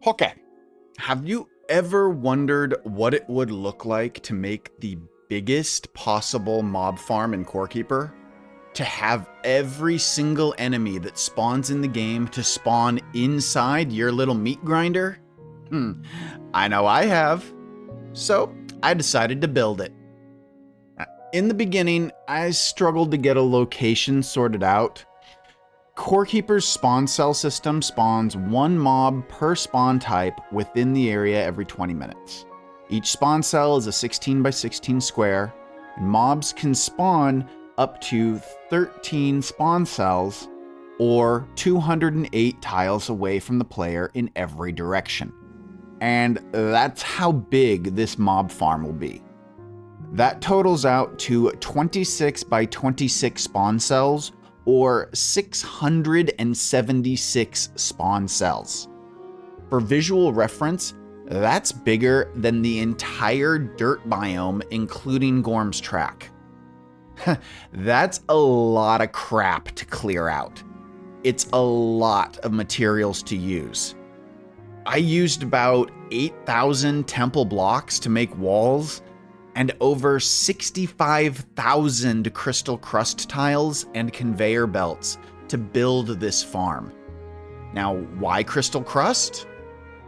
Okay. Have you ever wondered what it would look like to make the biggest possible mob farm in Corekeeper? To have every single enemy that spawns in the game to spawn inside your little meat grinder? I know I have. So I decided to build it. In the beginning, I struggled to get a location sorted out. Corekeeper's spawn cell system spawns one mob per spawn type within the area every 20 minutes. Each spawn cell is a 16 by 16 square, and mobs can spawn up to 13 spawn cells or 208 tiles away from the player in every direction. And that's how big this mob farm will be. That totals out to 26 by 26 spawn cells or 676 spawn cells. For visual reference, that's bigger than the entire dirt biome, including Gorm's Track. That's a lot of crap to clear out. It's a lot of materials to use. I used about 8,000 temple blocks to make walls, and over 65,000 crystal crust tiles and conveyor belts to build this farm. Now, why crystal crust?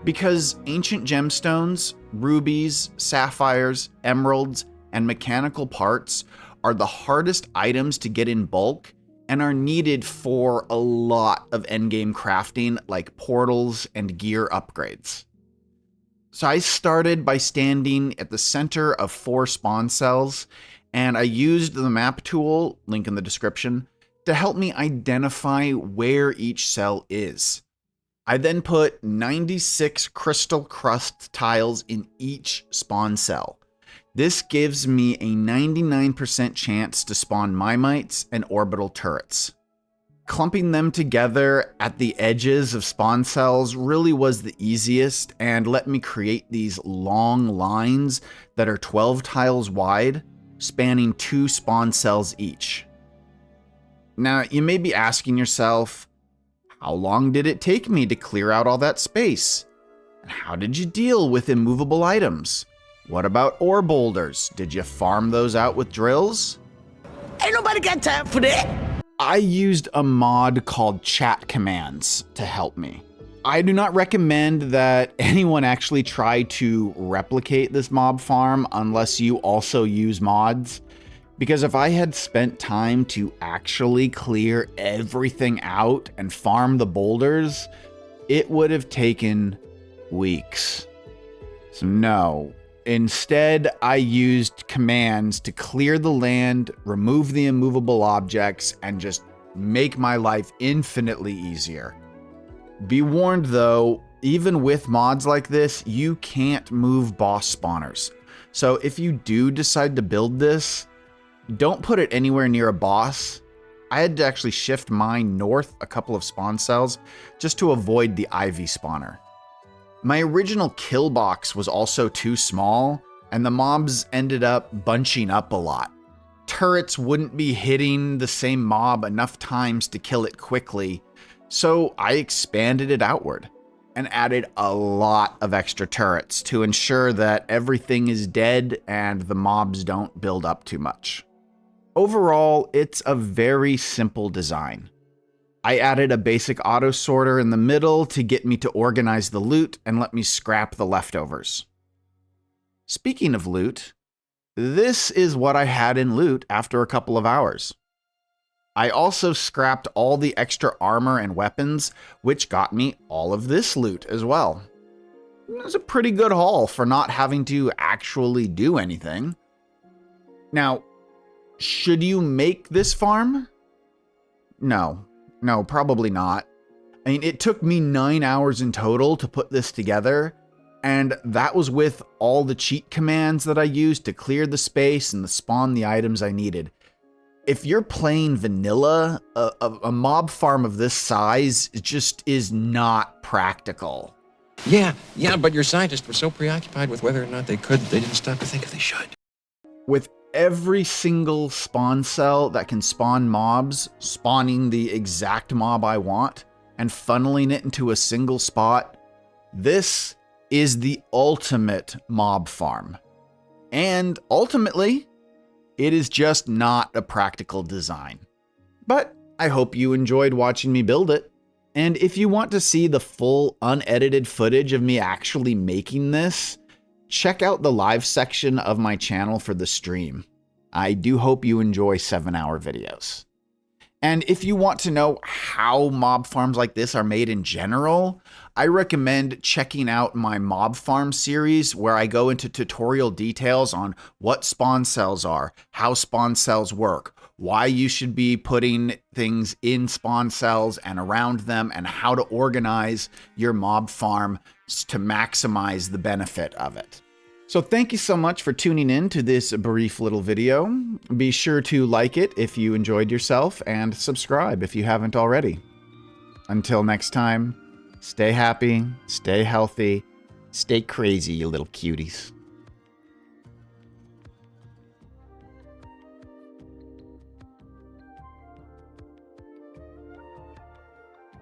Because ancient gemstones, rubies, sapphires, emeralds, and mechanical parts are the hardest items to get in bulk and are needed for a lot of endgame crafting like portals and gear upgrades. So I started by standing at the center of 4 spawn cells, and I used the map tool, link in the description, to help me identify where each cell is. I then put 96 crystal crust tiles in each spawn cell. This gives me a 99% chance to spawn Mimites and orbital turrets. Clumping them together at the edges of spawn cells really was the easiest and let me create these long lines that are 12 tiles wide, spanning 2 spawn cells each. Now, you may be asking yourself, how long did it take me to clear out all that space? And how did you deal with immovable items? What about ore boulders? Did you farm those out with drills? Ain't nobody got time for that. I used a mod called chat commands to help me. I do not recommend that anyone actually try to replicate this mob farm unless you also use mods, because if I had spent time to actually clear everything out and farm the boulders, it would have taken weeks. So no. Instead, I used commands to clear the land, remove the immovable objects, and just make my life infinitely easier. Be warned though, even with mods like this, you can't move boss spawners. So if you do decide to build this, don't put it anywhere near a boss. I had to actually shift mine north a couple of spawn cells just to avoid the Ivy spawner. My original kill box was also too small, and the mobs ended up bunching up a lot. Turrets wouldn't be hitting the same mob enough times to kill it quickly, so I expanded it outward and added a lot of extra turrets to ensure that everything is dead and the mobs don't build up too much. Overall, it's a very simple design. I added a basic auto sorter in the middle to get me to organize the loot and let me scrap the leftovers. Speaking of loot, this is what I had in loot after a couple of hours. I also scrapped all the extra armor and weapons, which got me all of this loot as well. It was a pretty good haul for not having to actually do anything. Now, should you make this farm? No, probably not. I mean, it took me 9 hours in total to put this together, and that was with all the cheat commands that I used to clear the space and spawn the items I needed. If you're playing vanilla, a mob farm of this size just is not practical. Yeah, but your scientists were so preoccupied with whether or not they could, they didn't stop to think if they should. With every single spawn cell that can spawn mobs, spawning the exact mob I want, and funneling it into a single spot, This is the ultimate mob farm. And ultimately, it is just not a practical design. But I hope you enjoyed watching me build it. And if you want to see the full unedited footage of me actually making this, check out the live section of my channel for the stream. I do hope you enjoy 7-hour videos. And if you want to know how mob farms like this are made in general, I recommend checking out my mob farm series where I go into tutorial details on what spawn cells are, how spawn cells work, why you should be putting things in spawn cells and around them, and how to organize your mob farm to maximize the benefit of it. So thank you so much for tuning in to this brief little video. Be sure to like it if you enjoyed yourself and subscribe if you haven't already. Until next time, stay happy, stay healthy, stay crazy, you little cuties.